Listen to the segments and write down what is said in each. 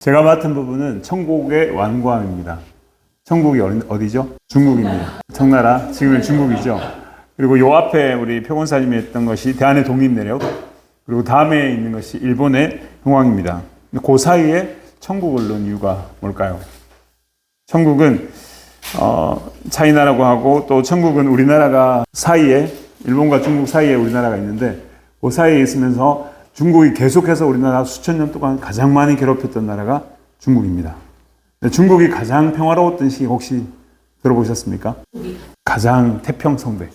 제가 맡은 부분은 천국의 완구함입니다. 천국이 어디죠? 중국입니다. 청나라, 지금은 중국이죠. 그리고 요 앞에 우리 표본사님이 했던 것이 대한의 독립내력, 그리고 다음에 있는 것이 일본의 흥왕입니다. 그 사이에 천국을 넣은 이유가 뭘까요? 천국은 차이나라고 하고, 또 천국은 우리나라가 사이에, 일본과 중국 사이에 우리나라가 있는데, 그 사이에 있으면서 중국이 계속해서 우리나라 수천 년 동안 가장 많이 괴롭혔던 나라가 중국입니다. 중국이 가장 평화로웠던 시기 혹시 들어보셨습니까? 가장 태평성대.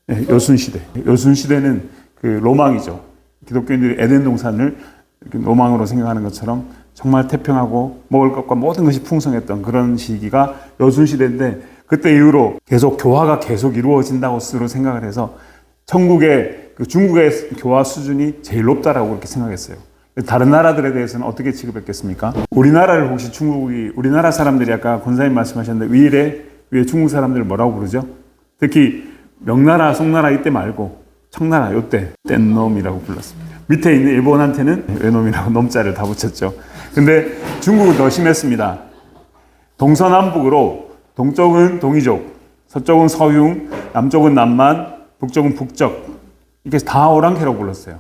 네, 요순시대. 요순시대는 그 로망이죠. 기독교인들이 에덴 동산을 로망으로 생각하는 것처럼 정말 태평하고 먹을 것과 모든 것이 풍성했던 그런 시기가 요순시대인데, 그때 이후로 계속 교화가 계속 이루어진다고 스스로 생각을 해서 천국의 그 중국의 교화 수준이 제일 높다라고 그렇게 생각했어요. 다른 나라들에 대해서는 어떻게 취급했겠습니까? 우리나라를 혹시 우리나라 사람들이 아까 권사님 말씀하셨는데 위에 중국 사람들을 뭐라고 부르죠? 특히 명나라, 송나라 이때 말고 청나라 이때 뗀놈이라고 불렀습니다. 밑에 있는 일본한테는 외놈이라고 놈자를 다 붙였죠. 근데 중국은 더 심했습니다. 동서남북으로 동쪽은 동이족, 서쪽은 서흉, 남쪽은 남만, 북쪽은 북적, 이렇게 다 오랑캐라고 불렀어요.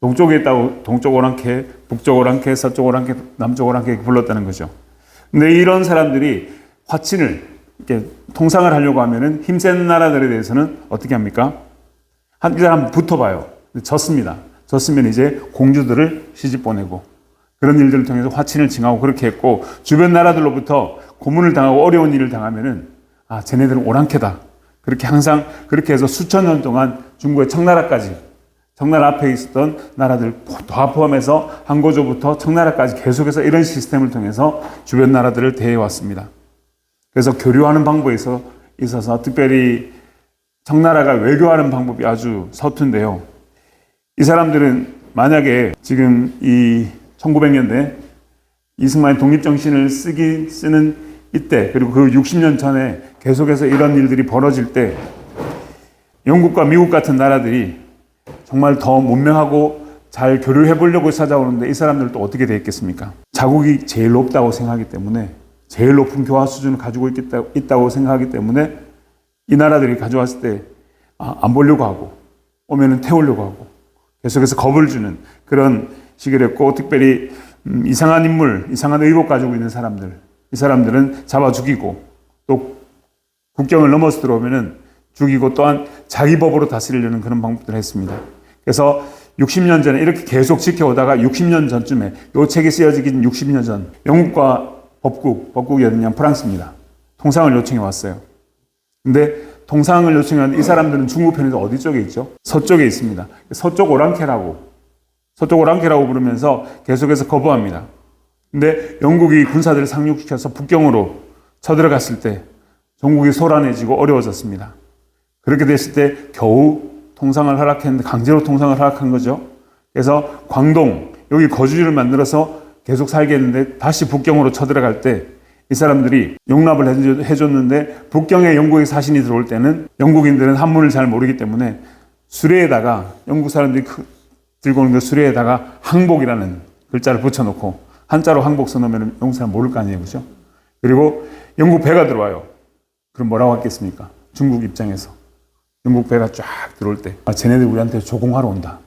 동쪽에 있다고 동쪽 오랑캐, 북쪽 오랑캐, 서쪽 오랑캐, 남쪽 오랑캐 불렀다는 거죠. 근데 이런 사람들이 화친을 이렇게 통상을 하려고 하면은 힘센 나라들에 대해서는 어떻게 합니까? 일단 한번 붙어봐요. 졌습니다. 졌으면 이제 공주들을 시집 보내고 그런 일들을 통해서 화친을 징하고 그렇게 했고, 주변 나라들로부터 고문을 당하고 어려운 일을 당하면은 쟤네들은 오랑캐다. 그렇게 항상 그렇게 해서 수천 년 동안 중국의 청나라 앞에 있었던 나라들 다 포함해서 항고조부터 청나라까지 계속해서 이런 시스템을 통해서 주변 나라들을 대해왔습니다. 그래서 교류하는 방법에 있어서 특별히 청나라가 외교하는 방법이 아주 서툰데요. 이 사람들은 만약에 지금 이 1900년대 이승만의 독립정신을 쓰는 이때, 그리고 그 60년 전에 계속해서 이런 일들이 벌어질 때 영국과 미국 같은 나라들이 정말 더 문명하고 잘 교류해 보려고 찾아오는데 이 사람들은 또 어떻게 되겠습니까? 자국이 제일 높다고 생각하기 때문에, 제일 높은 교화 수준을 가지고 있다고 생각하기 때문에 이 나라들이 가져왔을 때 안 보려고 하고 오면은 태우려고 하고 계속해서 겁을 주는 그런 시기를 했고, 특별히 이상한 인물, 이상한 의복 가지고 있는 사람들, 이 사람들은 잡아 죽이고 또 국경을 넘어서 들어오면은 죽이고 또한 자기 법으로 다스리려는 그런 방법들을 했습니다. 그래서 60년 전에 이렇게 계속 지켜오다가 60년 전쯤에 이 책이 쓰여지기 60년 전 영국과 법국이 어디냐? 프랑스입니다. 통상을 요청해 왔어요. 근데 통상을 요청한 이 사람들은 중국 편에서 어디 쪽에 있죠? 서쪽에 있습니다. 서쪽 오랑캐라고 부르면서 계속해서 거부합니다. 근데 영국이 군사들을 상륙시켜서 북경으로 쳐들어갔을 때 전국이 소란해지고 어려워졌습니다. 그렇게 됐을 때 겨우 통상을 허락했는데 강제로 통상을 허락한 거죠. 그래서 광동, 여기 거주지를 만들어서 계속 살게 했는데 다시 북경으로 쳐들어갈 때 이 사람들이 용납을 해줬는데, 북경에 영국의 사신이 들어올 때는 영국인들은 한문을 잘 모르기 때문에 수레에다가, 영국 사람들이 들고 오는 그 수레에다가 항복이라는 글자를 붙여놓고 한자로 항복 써놓으면 영국 사람 모를 거 아니에요, 그죠? 그리고 영국 배가 들어와요. 그럼 뭐라고 했겠습니까? 중국 입장에서 영국 배가 쫙 들어올 때 쟤네들 우리한테 조공하러 온다.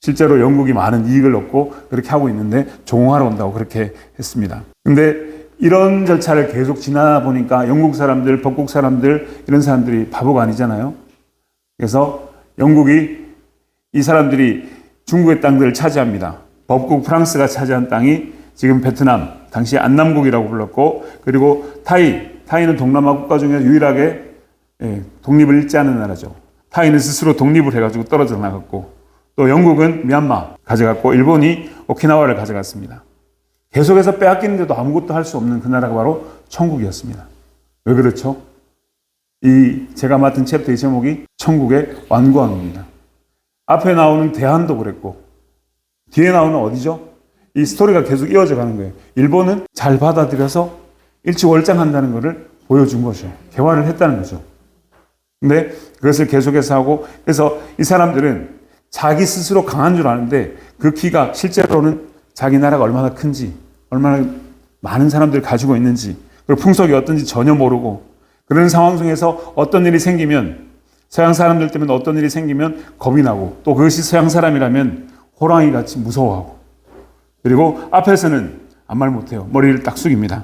실제로 영국이 많은 이익을 얻고 그렇게 하고 있는데 조공하러 온다고 그렇게 했습니다. 근데 이런 절차를 계속 지나다 보니까 영국 사람들, 법국 사람들, 이런 사람들이 바보가 아니잖아요. 그래서 영국이 이 사람들이 중국의 땅들을 차지합니다. 법국 프랑스가 차지한 땅이 지금 베트남, 당시 안남국이라고 불렀고, 그리고 타이는 동남아 국가 중에서 유일하게 독립을 잃지 않은 나라죠. 타이는 스스로 독립을 해가지고 떨어져 나갔고, 또 영국은 미얀마 가져갔고, 일본이 오키나와를 가져갔습니다. 계속해서 빼앗기는데도 아무것도 할 수 없는 그 나라가 바로 천국이었습니다. 왜 그렇죠? 제가 맡은 챕터의 제목이 천국의 완구함입니다. 앞에 나오는 대한도 그랬고, 뒤에 나오는 어디죠? 이 스토리가 계속 이어져 가는 거예요. 일본은 잘 받아들여서 일치월장한다는 것을 보여준 거죠. 개화를 했다는 거죠. 근데 그것을 계속해서 하고, 그래서 이 사람들은 자기 스스로 강한 줄 아는데 그 키가 실제로는 자기 나라가 얼마나 큰지 얼마나 많은 사람들이 가지고 있는지, 그리고 풍속이 어떤지 전혀 모르고, 그런 상황 중에서 어떤 일이 생기면, 서양 사람들 때문에 어떤 일이 생기면 겁이 나고, 또 그것이 서양 사람이라면 호랑이 같이 무서워하고, 그리고 앞에서는 아무 말 못해요. 머리를 딱 숙입니다.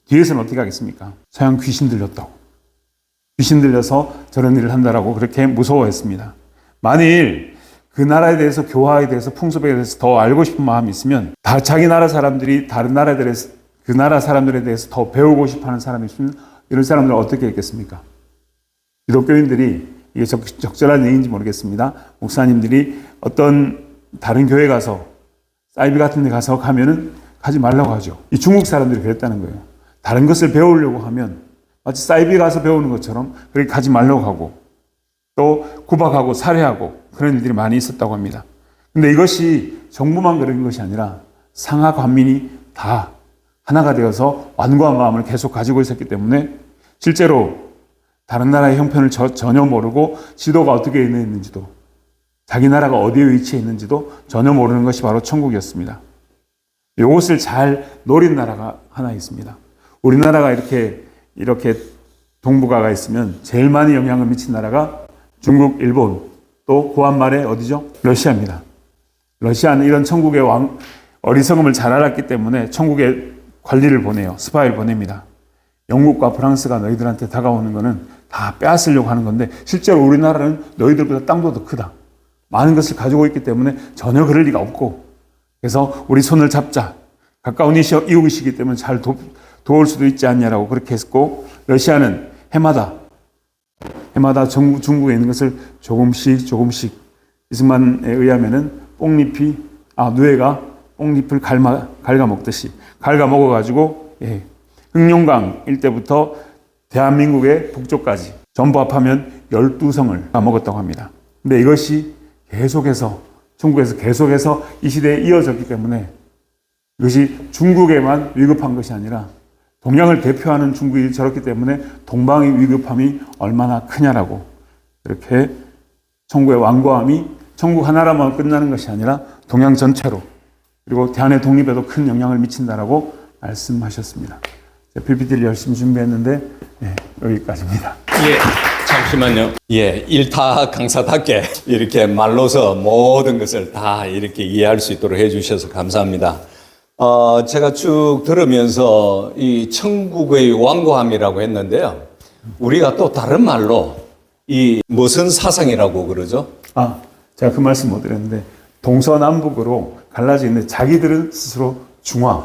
뒤에서는 어떻게 하겠습니까? 서양 귀신 들렸다고. 귀신 들려서 저런 일을 한다라고 그렇게 무서워했습니다. 만일 그 나라에 대해서, 교화에 대해서, 풍습에 대해서 더 알고 싶은 마음이 있으면, 자기 나라 사람들이 다른 나라들에서 그 나라 사람들에 대해서 더 배우고 싶어 하는 사람이 있으면 이런 사람들은 어떻게 했겠습니까? 기독교인들이, 이게 적절한 얘기인지 모르겠습니다. 목사님들이 어떤 다른 교회 가서, 사이비 같은 데 가서 가면은 가지 말라고 하죠. 이 중국 사람들이 그랬다는 거예요. 다른 것을 배우려고 하면 마치 사이비 가서 배우는 것처럼 그렇게 가지 말라고 하고, 또 구박하고 살해하고 그런 일들이 많이 있었다고 합니다. 근데 이것이 정부만 그런 것이 아니라 상하 관민이 다 하나가 되어서 완고한 마음을 계속 가지고 있었기 때문에 실제로 다른 나라의 형편을 전혀 모르고, 지도가 어떻게 있는지도, 자기 나라가 어디에 위치해 있는지도 전혀 모르는 것이 바로 천국이었습니다. 이것을 잘 노린 나라가 하나 있습니다. 우리나라가 이렇게 동북아가 있으면 제일 많이 영향을 미친 나라가 중국, 일본, 또 구한말에 어디죠? 러시아입니다. 러시아는 이런 천국의 어리석음을 잘 알았기 때문에 천국에 관리를 보내요. 스파이를 보냅니다. 영국과 프랑스가 너희들한테 다가오는 거는 다 빼앗으려고 하는 건데, 실제로 우리나라는 너희들보다 땅도 더 크다. 많은 것을 가지고 있기 때문에 전혀 그럴 리가 없고, 그래서 우리 손을 잡자. 가까운 이웃이기 때문에 잘 도울 수도 있지 않냐라고 그렇게 했고, 러시아는 해마다 중국에 있는 것을 조금씩 이승만에 의하면은 누에가 뽕잎을 갉아먹듯이 갉아먹어가지고, 흑룡강 일대부터 대한민국의 북쪽까지 전부 합하면 12성을 먹었다고 합니다. 근데 이것이 계속해서 중국에서 계속해서 이 시대에 이어졌기 때문에, 이것이 중국에만 위급한 것이 아니라 동양을 대표하는 중국이 저렇기 때문에 동방의 위급함이 얼마나 크냐라고, 이렇게 천국의 완고함이 천국 하나라만 끝나는 것이 아니라 동양 전체로, 그리고 대한의 독립에도 큰 영향을 미친다라고 말씀하셨습니다. PPT를 열심히 준비했는데 여기까지입니다. 예, 잠시만요. 예, 일타 강사답게 이렇게 말로서 모든 것을 다 이렇게 이해할 수 있도록 해주셔서 감사합니다. 제가 쭉 들으면서 이 천국의 완고함이라고 했는데요. 우리가 또 다른 말로 이 무슨 사상이라고 그러죠? 제가 그 말씀 못 드렸는데, 동서남북으로 갈라져 있는데 자기들은 스스로 중원.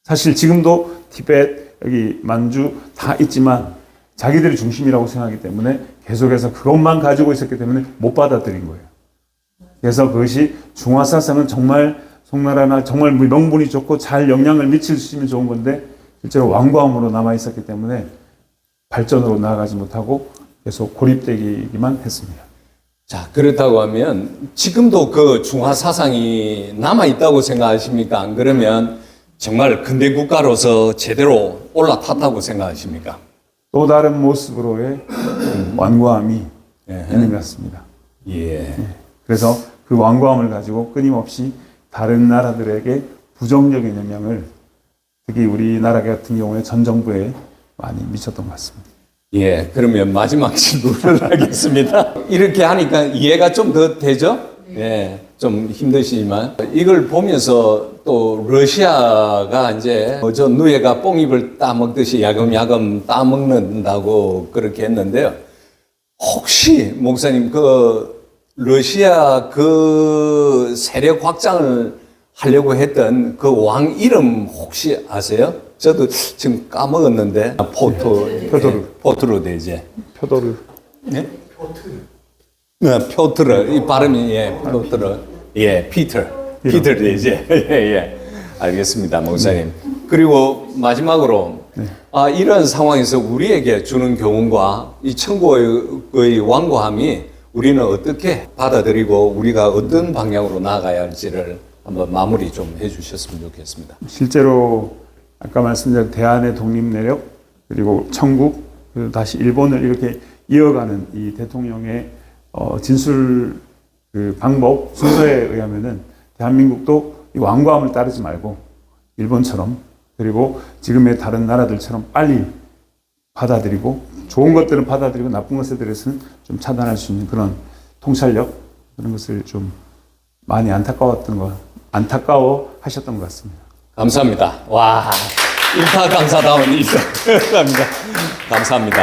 사실 지금도 티베트, 여기 만주 다 있지만 자기들이 중심이라고 생각하기 때문에 계속해서 그것만 가지고 있었기 때문에 못 받아들인 거예요. 그래서 그것이 중화사상은 정말 송나라나 정말 명분이 좋고 잘 영향을 미칠 수 있으면 좋은 건데, 실제로 완고함으로 남아 있었기 때문에 발전으로 나아가지 못하고 계속 고립되기만 했습니다. 자, 그렇다고 하면 지금도 그 중화 사상이 남아 있다고 생각하십니까? 안 그러면 정말 근대 국가로서 제대로 올라탔다고 생각하십니까? 또 다른 모습으로의 완고함이 있는 것 같습니다. 예. 그래서 그 완고함을 가지고 끊임없이 다른 나라들에게 부정적인 영향을, 특히 우리나라 같은 경우에 전 정부에 많이 미쳤던 것 같습니다. 예, 그러면 마지막 질문을 하겠습니다. 이렇게 하니까 이해가 좀 더 되죠? 예, 좀 힘드시지만 이걸 보면서 또 러시아가 이제 저 누에가 뽕잎을 따먹듯이 야금야금 따먹는다고 그렇게 했는데요. 혹시 목사님 그 러시아 그 세력 확장을 하려고 했던 그 왕 이름 혹시 아세요? 저도 지금 까먹었는데. 포트르 되지. 표도르. 네? 네, 표트르. 이 발음이, 표트르. 예, 피터 되지. 예. 알겠습니다, 목사님. 그리고 마지막으로, 이런 상황에서 우리에게 주는 교훈과 이 천국의 완고함이 우리는 어떻게 받아들이고 우리가 어떤 방향으로 나아가야 할지를 한번 마무리 좀 해주셨으면 좋겠습니다. 실제로 아까 말씀드린 대한의 독립 내력, 그리고 천국, 그리고 다시 일본을 이렇게 이어가는 이 대통령의 진술 그 방법 순서에 의하면은 대한민국도 이 완고함을 따르지 말고 일본처럼 그리고 지금의 다른 나라들처럼 빨리 받아들이고 좋은 것들은 받아들이고 나쁜 것에 대해서는 좀 차단할 수 있는 그런 통찰력 그런 것을 좀 많이 안타까워 하셨던 것 같습니다. 감사합니다. 와, 일타 강사다운 일타. 감사합니다. 감사합니다.